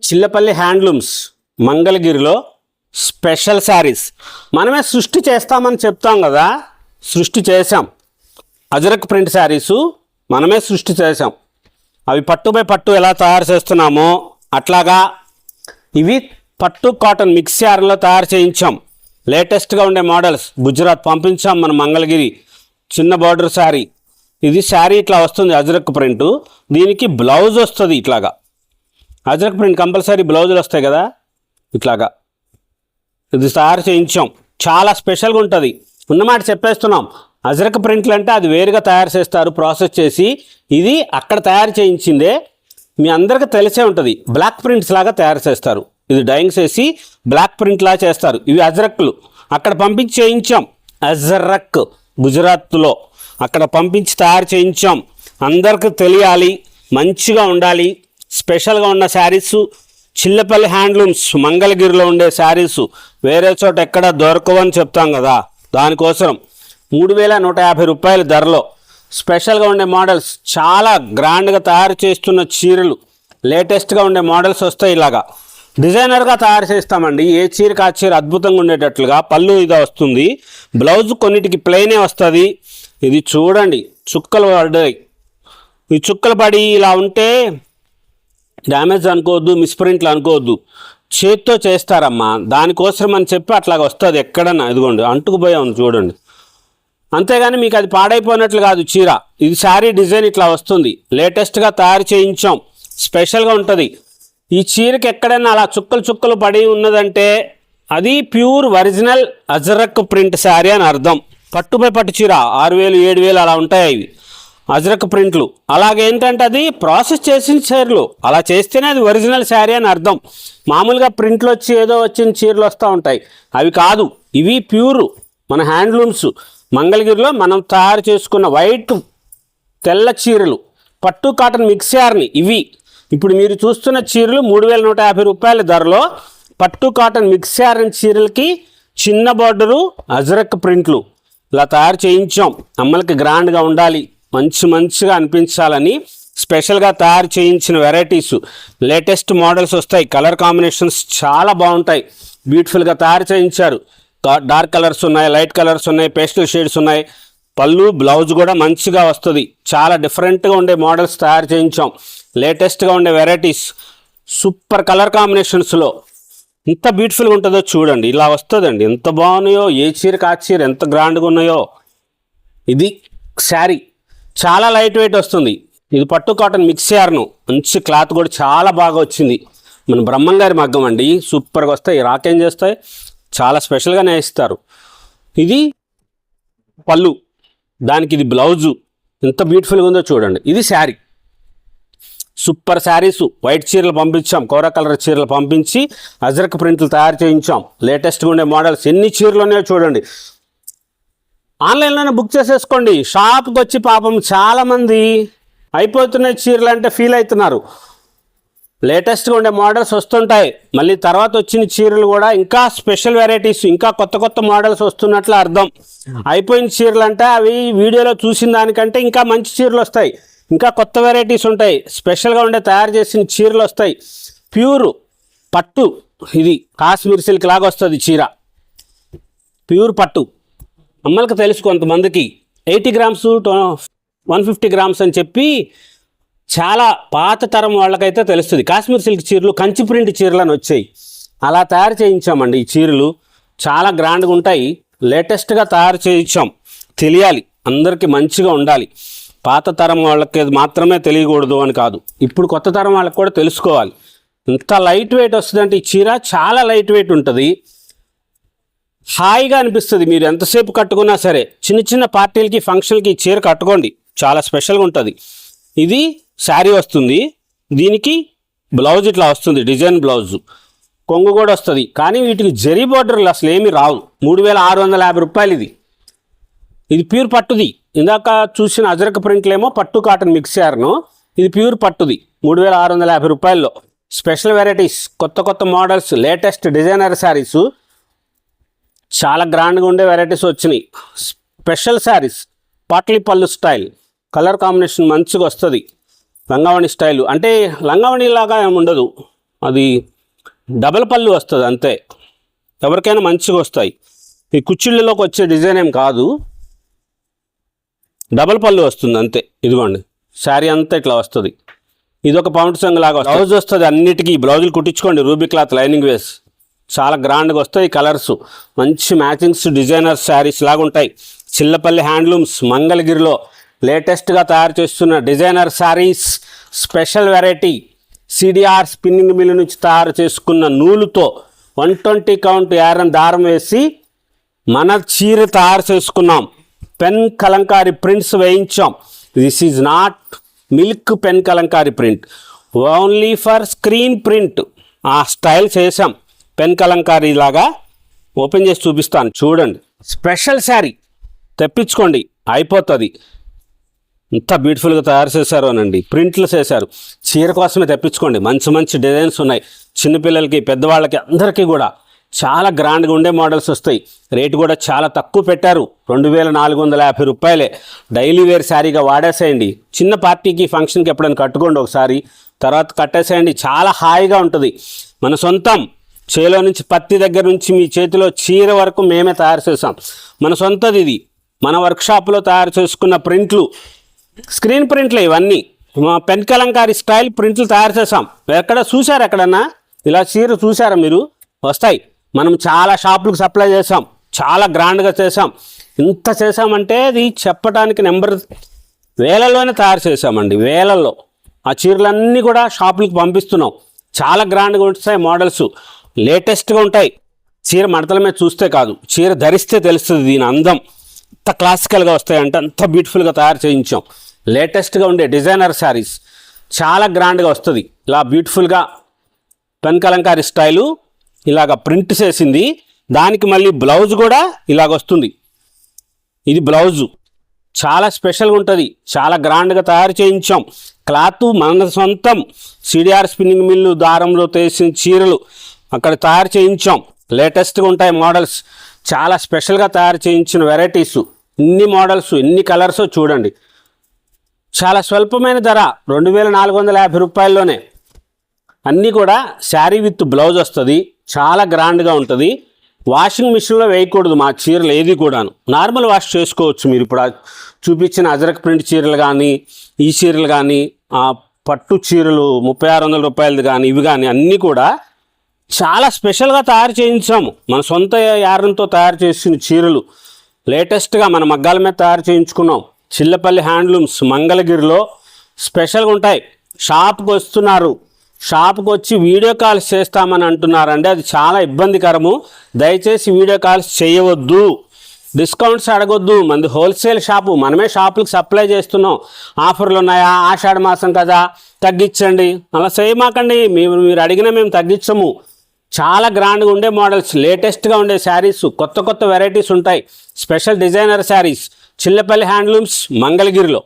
Chillapalli handlooms మంగళగిరిలో special saris మనమే సృష్టి చేస్తామని చెప్తాం కదా, సృష్టి చేసాం. అజరక్ ప్రింట్ శారీసు మనమే సృష్టి చేసాం. అవి పట్టు బై పట్టు ఎలా తయారు చేస్తున్నామో అట్లాగా ఇవి పట్టు కాటన్ మిక్స్ యార్న్లో తయారు చేయించాం. లేటెస్ట్గా ఉండే మోడల్స్ గుజరాత్ పంపించాం. మన మంగళగిరి చిన్న బార్డర్ శారీ. ఇది శారీ ఇట్లా వస్తుంది అజరక్ ప్రింట్. దీనికి బ్లౌజ్ వస్తుంది ఇట్లాగా. అజరక్ ప్రింట్ కంపల్సరీ బ్లౌజులు వస్తాయి కదా, ఇట్లాగా ఇది తయారు చేయించాం. చాలా స్పెషల్గా ఉంటుంది. ఉన్నమాట చెప్పేస్తున్నాం. అజరక్ ప్రింట్లు అంటే అది వేరుగా తయారు చేస్తారు ప్రాసెస్ చేసి. ఇది అక్కడ తయారు చేయించిందే, మీ అందరికీ తెలిసే ఉంటుంది. బ్లాక్ ప్రింట్స్ లాగా తయారు చేస్తారు. ఇది డైయింగ్ చేసి బ్లాక్ ప్రింట్ లాగా చేస్తారు. ఇవి అజరక్లు అక్కడ పంపించి చేయించాం. అజరక్ గుజరాత్లో అక్కడ పంపించి తయారు చేయించాం. అందరికీ తెలియాలి, మంచిగా ఉండాలి. స్పెషల్గా ఉన్న శారీసు చిల్లపల్లి హ్యాండ్లూమ్స్ మంగళగిరిలో ఉండే శారీసు వేరే చోట ఎక్కడ దొరకవని చెప్తాం కదా, దానికోసం 3150 రూపాయల ధరలో స్పెషల్గా ఉండే మోడల్స్, చాలా గ్రాండ్గా తయారు చేస్తున్న చీరలు, లేటెస్ట్గా ఉండే మోడల్స్ వస్తాయి. ఇలాగా డిజైనర్గా తయారు చేస్తామండి. ఏ చీరకు ఆ చీర అద్భుతంగా ఉండేటట్లుగా. పళ్ళు ఇది వస్తుంది, బ్లౌజ్ కొన్నిటికి ప్లెయినే వస్తుంది. ఇది చూడండి, చుక్కలు పడ్డాయి. ఈ చుక్కలు పడి ఇలా ఉంటే డ్యామేజ్ అనుకోవద్దు, మిస్ప్రింట్లు అనుకోవద్దు. చేత్తో చేస్తారమ్మా, దానికోసం అని చెప్పి అట్లాగ వస్తుంది ఎక్కడన్నా. ఇదిగోండి అంటుకుపోయా ఉంది చూడండి. అంతేగాని మీకు అది పాడైపోయినట్లు కాదు చీర. ఇది శారీ డిజైన్ ఇట్లా వస్తుంది. లేటెస్ట్గా తయారు చేయించాం. స్పెషల్గా ఉంటుంది. ఈ చీరకి ఎక్కడైనా అలా చుక్కలు చుక్కలు పడి ఉన్నదంటే అది pure original ajrakh print sari అని అర్థం. పట్టుపై పట్టు చీర 6000 7000 అలా ఉంటాయి ఇవి అజరక్ ప్రింట్లు. అలాగేంటంటే అది ప్రాసెస్ చేసిన చీరలు, అలా చేస్తేనే అది ఒరిజినల్ శారీ అని అర్థం. మామూలుగా ప్రింట్లు వచ్చి ఏదో వచ్చిన చీరలు వస్తూ ఉంటాయి, అవి కాదు. ఇవి ప్యూర్ మన హ్యాండ్లూమ్స్ మంగళగిరిలో మనం తయారు చేసుకున్న వైట్ తెల్ల చీరలు, పట్టు కాటన్ మిక్స్ యార్ని. ఇవి ఇప్పుడు మీరు చూస్తున్న చీరలు 3150 రూపాయల ధరలో పట్టు కాటన్ మిక్స్ యార్ని చీరలకి చిన్న బార్డరు అజరక్ ప్రింట్లు ఇలా తయారు చేయించాం. అమ్మలకి గ్రాండ్గా ఉండాలి, మంచిగా అనిపించాలని స్పెషల్గా తయారు చేయించిన వెరైటీస్, లేటెస్ట్ మోడల్స్ వస్తాయి. కలర్ కాంబినేషన్స్ చాలా బాగుంటాయి. బ్యూటిఫుల్గా తయారు చేయించారు. డార్క్ కలర్స్ ఉన్నాయి, లైట్ కలర్స్ ఉన్నాయి, పేస్టల్ షేడ్స్ ఉన్నాయి. పళ్ళు బ్లౌజ్ కూడా మంచిగా వస్తుంది. చాలా డిఫరెంట్గా ఉండే మోడల్స్ తయారు చేయించాం. లేటెస్ట్గా ఉండే వెరైటీస్, సూపర్ కలర్ కాంబినేషన్స్లో ఎంత బ్యూటిఫుల్గా ఉంటుందో చూడండి. ఇలా వస్తుందండి, ఎంత బాగున్నాయో. ఏ చీరకు ఆ చీర ఎంత గ్రాండ్గా ఉన్నాయో. ఇది శారీ చాలా లైట్ వెయిట్ వస్తుంది. ఇది పట్టు కాటన్ మిక్స్ యార్ను, మంచి క్లాత్ కూడా చాలా బాగా వచ్చింది. మన బ్రహ్మంగారి మగ్గం అండి, సూపర్గా వస్తాయి. రాకేం చేస్తాయి, చాలా స్పెషల్గానే ఇస్తారు. ఇది పళ్ళు, దానికి ఇది బ్లౌజు ఎంత బ్యూటిఫుల్గా ఉందో చూడండి. ఇది శారీ, సూపర్ శారీస్. వైట్ చీరలు పంపించాం, కోరా కలర్ చీరలు పంపించి అజరక్ ప్రింట్లు తయారు చేయించాం. లేటెస్ట్గా ఉండే మోడల్స్ ఎన్ని చీరలు ఉన్నాయో చూడండి. ఆన్లైన్లోనే బుక్ చేసేసుకోండి. షాప్కి వచ్చి పాపం చాలామంది అయిపోతున్నాయి చీరలు అంటే ఫీల్ అవుతున్నారు. లేటెస్ట్గా ఉండే మోడల్స్ వస్తుంటాయి. మళ్ళీ తర్వాత వచ్చిన చీరలు కూడా ఇంకా స్పెషల్ వెరైటీస్, ఇంకా కొత్త మోడల్స్ వస్తున్నట్లు అర్థం. అయిపోయిన చీరలు అంటే అవి వీడియోలో చూసిన దానికంటే ఇంకా మంచి చీరలు వస్తాయి, ఇంకా కొత్త వెరైటీస్ ఉంటాయి. స్పెషల్గా ఉండే తయారు చేసిన చీరలు వస్తాయి. ప్యూర్ పట్టు, ఇది కాశ్మీర్ సిల్క్ లాగా వస్తుంది చీర, ప్యూర్ పట్టు. అమ్మలకి తెలుసు కొంతమందికి 80 గ్రామ్స్ 150 గ్రామ్స్ అని చెప్పి చాలా పాత తరం వాళ్ళకైతే తెలుస్తుంది. కాశ్మీర్ సిల్క్ చీరలు, కంచి ప్రింట్ చీరలు అని వచ్చాయి. అలా తయారు చేయించామండి. ఈ చీరలు చాలా గ్రాండ్గా ఉంటాయి. లేటెస్ట్గా తయారు చేయించాం. తెలియాలి, అందరికీ మంచిగా ఉండాలి. పాత తరం వాళ్ళకి మాత్రమే తెలియకూడదు అని కాదు, ఇప్పుడు కొత్త తరం వాళ్ళకి కూడా తెలుసుకోవాలి. ఇంత లైట్ వెయిట్ వస్తుందంటే ఈ చీర చాలా లైట్ వెయిట్ ఉంటుంది. హాయిగా అనిపిస్తుంది. మీరు ఎంతసేపు కట్టుకున్నా సరే, చిన్న పార్టీలకి ఫంక్షన్కి ఈ చీర కట్టుకోండి, చాలా స్పెషల్గా ఉంటుంది. ఇది శారీ వస్తుంది, దీనికి బ్లౌజ్ ఇట్లా వస్తుంది, డిజైన్ బ్లౌజ్, కొంగు కూడా వస్తుంది. కానీ వీటికి జరీ బార్డర్లు అసలు ఏమీ రావు. 3650 రూపాయలు ఇది. ఇది ప్యూర్ పట్టుది. ఇందాక చూసిన అజరక్ ప్రింట్లేమో పట్టు కాటన్ మిక్స్ యార్ను, ఇది ప్యూర్ పట్టుది. 3650 రూపాయల్లో స్పెషల్ వెరైటీస్, కొత్త మోడల్స్, లేటెస్ట్ డిజైనర్ శారీసు, చాలా గ్రాండ్గా ఉండే వెరైటీస్ వచ్చినాయి. స్పెషల్ శారీస్, పాట్లీ పళ్ళు స్టైల్, కలర్ కాంబినేషన్ మంచిగా వస్తుంది. లంగావణి స్టైలు అంటే లంగావణి లాగా ఏమి ఉండదు, అది డబల్ పళ్ళు వస్తుంది అంతే, ఎవరికైనా మంచిగా వస్తాయి. ఈ కుచ్చిళ్ళలోకి వచ్చే డిజైన్ ఏం కాదు, డబల్ పళ్ళు వస్తుంది అంతే. ఇదిగోండి శారీ అంతా ఇట్లా వస్తుంది. ఇది ఒక పౌండ్ సంగ్ లాగా బ్లౌజ్ వస్తుంది. అన్నిటికీ బ్లౌజులు కుట్టించుకోండి, రూబీ క్లాత్ లైనింగ్ వేస్, చాలా గ్రాండ్గా వస్తాయి. కలర్స్ మంచి మ్యాచింగ్స్, డిజైనర్ శారీస్ లాగా ఉంటాయి. చిల్లపల్లి హ్యాండ్లూమ్స్ మంగళగిరిలో లేటెస్ట్గా తయారు చేస్తున్న designer saris, special variety. CDR spinning mill నుంచి తయారు చేసుకున్న నూలుతో 120 కౌంట్ యారన్ దారం వేసి మన చీర తయారు చేసుకున్నాం. పెన్ కలంకారీ ప్రింట్స్ వేయించాం. This is not milk pen Kalamkari print, only for screen print. ఆ స్టైల్ చేసాం పెన్ కలంకారీ లాగా. ఓపెన్ చేసి చూపిస్తాను చూడండి. స్పెషల్ శారీ తెప్పించుకోండి, అయిపోతుంది. ఇంత బ్యూటిఫుల్గా తయారు చేశారు అనండి, ప్రింట్లు చేశారు. చీర కోసమే తెప్పించుకోండి, మంచి మంచి డిజైన్స్ ఉన్నాయి. చిన్నపిల్లలకి పెద్దవాళ్ళకి అందరికీ కూడా చాలా గ్రాండ్గా ఉండే మోడల్స్ వస్తాయి. రేటు కూడా చాలా తక్కువ పెట్టారు, 2450 రూపాయలే. డైలీ వేర్ శారీగా వాడేసేయండి. చిన్న పార్టీకి ఫంక్షన్కి ఎప్పుడైనా కట్టుకోండి ఒకసారి, తర్వాత కట్టేసేయండి. చాలా హాయిగా ఉంటుంది. మన సొంతం చేలో నుంచి పత్తి దగ్గర నుంచి మీ చేతిలో చీర వరకు మేమే తయారు చేసాం. మన సొంతది ఇది. మన వర్క్షాప్లో తయారు చేసుకున్న ప్రింట్లు, స్క్రీన్ ప్రింట్లు ఇవన్నీ. పెన్ కలంకారీ స్టైల్ ప్రింట్లు తయారు చేసాం. ఎక్కడ చూసారు? ఎక్కడన్నా ఇలా చీర చూసారా మీరు? వస్తాయి. మనం చాలా షాపులకు సప్లై చేసాం, చాలా గ్రాండ్గా చేసాం. ఇంత చేసామంటే అది చెప్పడానికి నెంబర్ వేలల్లోనే తయారు చేసామండి, వేలల్లో. ఆ చీరలన్నీ కూడా షాపులకు పంపిస్తున్నాం. చాలా గ్రాండ్గా ఉంటాయి మోడల్స్, లేటెస్ట్గా ఉంటాయి. చీర మడతల మీద చూస్తే కాదు, చీర ధరిస్తే తెలుస్తుంది దీని అందం. అంత క్లాసికల్గా వస్తాయంటే అంత బ్యూటిఫుల్గా తయారు చేయించాం. లేటెస్ట్గా ఉండే డిజైనర్ శారీస్ చాలా గ్రాండ్గా వస్తుంది. ఇలా బ్యూటిఫుల్గా పెన్ కలంకారీ స్టైలు ఇలాగ ప్రింట్ చేసింది. దానికి మళ్ళీ బ్లౌజ్ కూడా ఇలాగ వస్తుంది. ఇది బ్లౌజు చాలా స్పెషల్గా ఉంటుంది, చాలా గ్రాండ్గా తయారు చేయించాం. క్లాత్ మన సొంతం సిడిఆర్ స్పిన్నింగ్ మిల్లు దారంలో తీసిన చీరలు అక్కడ తయారు చేయించాం. లేటెస్ట్గా ఉంటాయి మోడల్స్, చాలా స్పెషల్గా తయారు చేయించిన వెరైటీసు. ఇన్ని మోడల్స్, ఎన్ని కలర్స్ చూడండి. చాలా స్వల్పమైన ధర, 2450 రూపాయల్లోనే. అన్నీ కూడా శారీ విత్ బ్లౌజ్ వస్తుంది, చాలా గ్రాండ్గా ఉంటుంది. వాషింగ్ మిషన్లో వేయకూడదు మా చీరలు ఏది కూడాను, నార్మల్ వాష్ చేసుకోవచ్చు. మీరు ఇప్పుడు చూపించిన అజరక్ ప్రింట్ చీరలు కానీ, ఈ చీరలు కానీ, పట్టు చీరలు 3600 రూపాయలది కానీ, ఇవి కానీ అన్నీ కూడా చాలా స్పెషల్గా తయారు చేయించాము. మన సొంత యారంతో తయారు చేసిన చీరలు లేటెస్ట్గా మన మగ్గాల మీద తయారు చేయించుకున్నాం. చిల్లపల్లి హ్యాండ్లూమ్స్ మంగళగిరిలో స్పెషల్గా ఉంటాయి. షాప్కి వస్తున్నారు, షాప్కి వచ్చి వీడియో కాల్స్ చేస్తామని అంటున్నారండి, అది చాలా ఇబ్బందికరము. దయచేసి వీడియో కాల్స్ చేయవద్దు, డిస్కౌంట్స్ అడగొద్దు. మనది హోల్సేల్ షాపు, మనమే షాపులకు సప్లై చేస్తున్నాం. ఆఫర్లు ఉన్నాయా, ఆషాఢ మాసం కదా తగ్గించండి, అలా చేయమాకండి. మీరు అడిగినా మేము తగ్గించము. చాలా గ్రాండ్గా ఉండే మోడల్స్, లేటెస్ట్గా ఉండే శారీస్, కొత్త కొత్త వెరైటీస్ ఉంటాయి. Special designer saris Chillapalli handlooms మంగళగిరిలో.